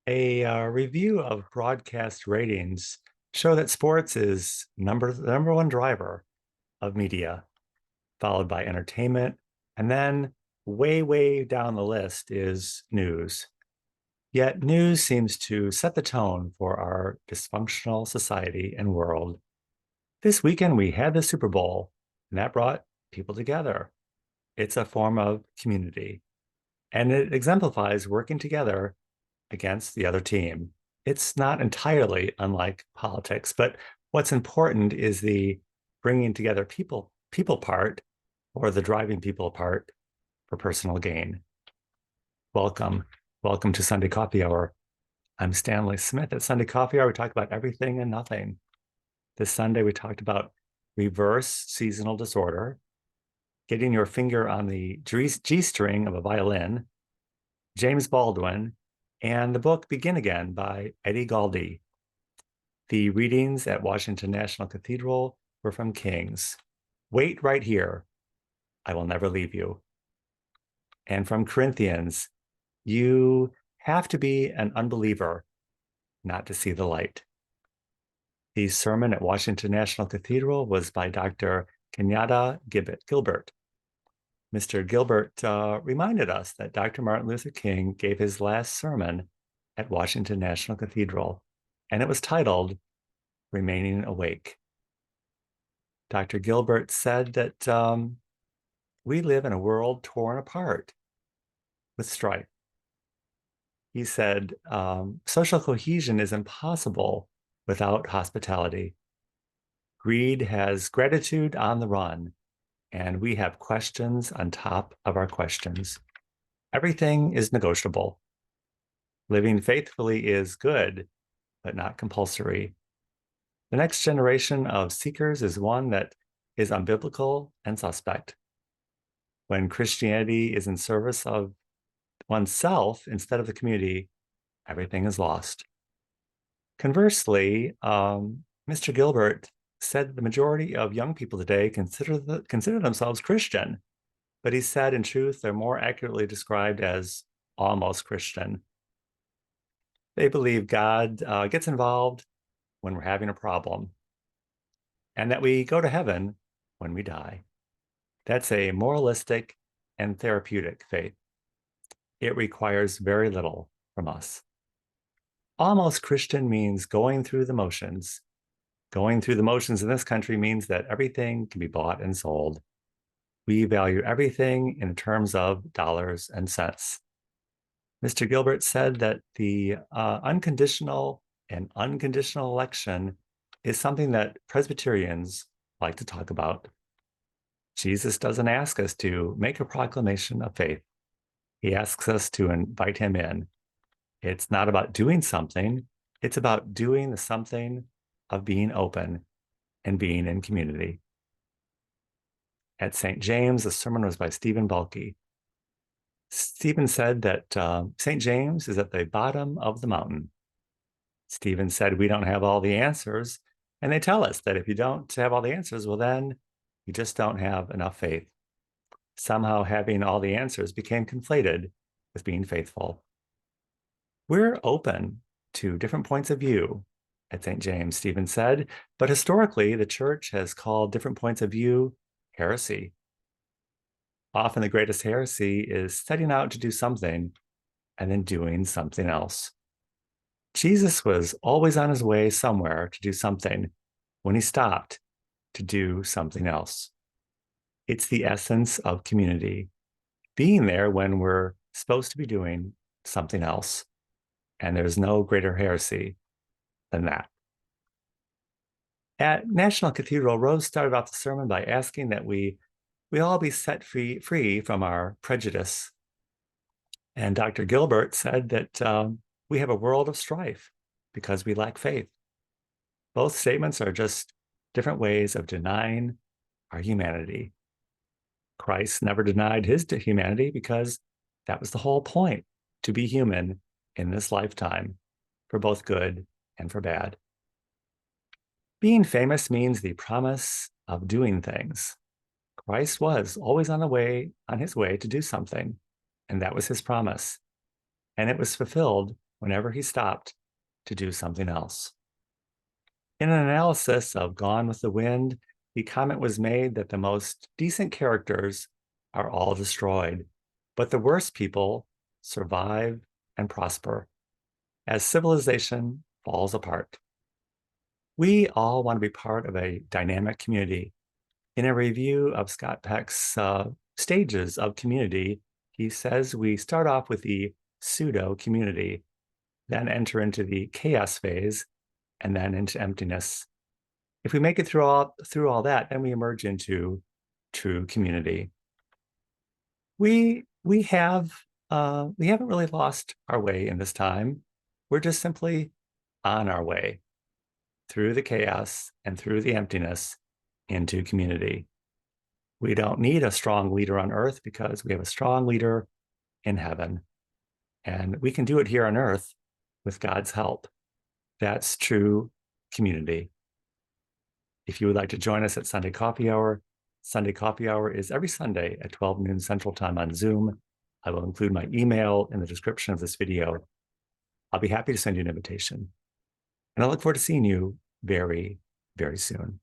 A review of broadcast ratings show that sports is the number one driver of media, followed by entertainment, and then way down the list is news. Yet news seems to set the tone for our dysfunctional society and world. This weekend we had the Super Bowl, and that brought people together. It's a form of community, and it exemplifies working together against the other team. It's not entirely unlike politics, but what's important is the bringing together people part or the driving people apart for personal gain. Welcome. Welcome to Sunday Coffee Hour. I'm Stanley Smith. At Sunday Coffee Hour, we talk about everything and nothing. This Sunday, we talked about reverse seasonal disorder, getting your finger on the G string of a violin, James Baldwin, and the book Begin Again by Eddie Gauldy. The readings at Washington National Cathedral were from Kings. Wait right here. I will never leave you. And from Corinthians, you have to be an unbeliever not to see the light. The sermon at Washington National Cathedral was by Dr. Kenyatta Gilbert. Mr. Gilbert reminded us that Dr. Martin Luther King gave his last sermon at Washington National Cathedral, and it was titled Remaining Awake. Dr. Gilbert said that we live in a world torn apart with strife. He said, social cohesion is impossible without hospitality. Greed has gratitude on the run, and we have questions on top of our questions. Everything is negotiable. Living faithfully is good, but not compulsory. The next generation of seekers is one that is unbiblical and suspect. When Christianity is in service of oneself instead of the community, everything is lost. Conversely, Mr. Gilbert said the majority of young people today consider themselves Christian, but he said in truth they're more accurately described as almost Christian. They believe God gets involved when we're having a problem, and that we go to heaven when we die. That's a moralistic and therapeutic faith. It requires very little from us. Almost Christian means going through the motions. Going through the motions in this country means that everything can be bought and sold. We value everything in terms of dollars and cents. Mr. Gilbert said that the unconditional and unconditional election is something that Presbyterians like to talk about. Jesus doesn't ask us to make a proclamation of faith. He asks us to invite him in. It's not about doing something. It's about doing the something of being open and being in community. At St. James, the sermon was by Stephen Bulke. Stephen said that St. James is at the bottom of the mountain. Stephen said, we don't have all the answers. And they tell us that if you don't have all the answers, well, then you just don't have enough faith. Somehow having all the answers became conflated with being faithful. We're open to different points of view at St. James, Stephen said, but historically, the church has called different points of view heresy. Often the greatest heresy is setting out to do something and then doing something else. Jesus was always on his way somewhere to do something when he stopped to do something else. It's the essence of community, being there when we're supposed to be doing something else. And there's no greater heresy than that. At National Cathedral, Rose started off the sermon by asking that we all be set free from our prejudice. And Dr. Gilbert said that we have a world of strife because we lack faith. Both statements are just different ways of denying our humanity. Christ never denied his humanity because that was the whole point, to be human in this lifetime, for both good and for bad. Being famous means the promise of doing things. Christ was always on his way to do something, and that was his promise. And it was fulfilled whenever he stopped to do something else. In an analysis of Gone with the Wind, the comment was made that the most decent characters are all destroyed, but the worst people survive and prosper as civilization falls apart. We all want to be part of a dynamic community. In a review of Scott Peck's stages of community, he says we start off with the pseudo community, then enter into the chaos phase, and then into emptiness. If we make it through all that, then we emerge into true community. We haven't really lost our way in this time. We're just simply on our way through the chaos and through the emptiness into community. We don't need a strong leader on earth because we have a strong leader in heaven. And we can do it here on earth with God's help. That's true community. If you would like to join us at Sunday Coffee Hour is every Sunday at 12 noon Central Time on Zoom. I will include my email in the description of this video. I'll be happy to send you an invitation. And I look forward to seeing you very, very soon.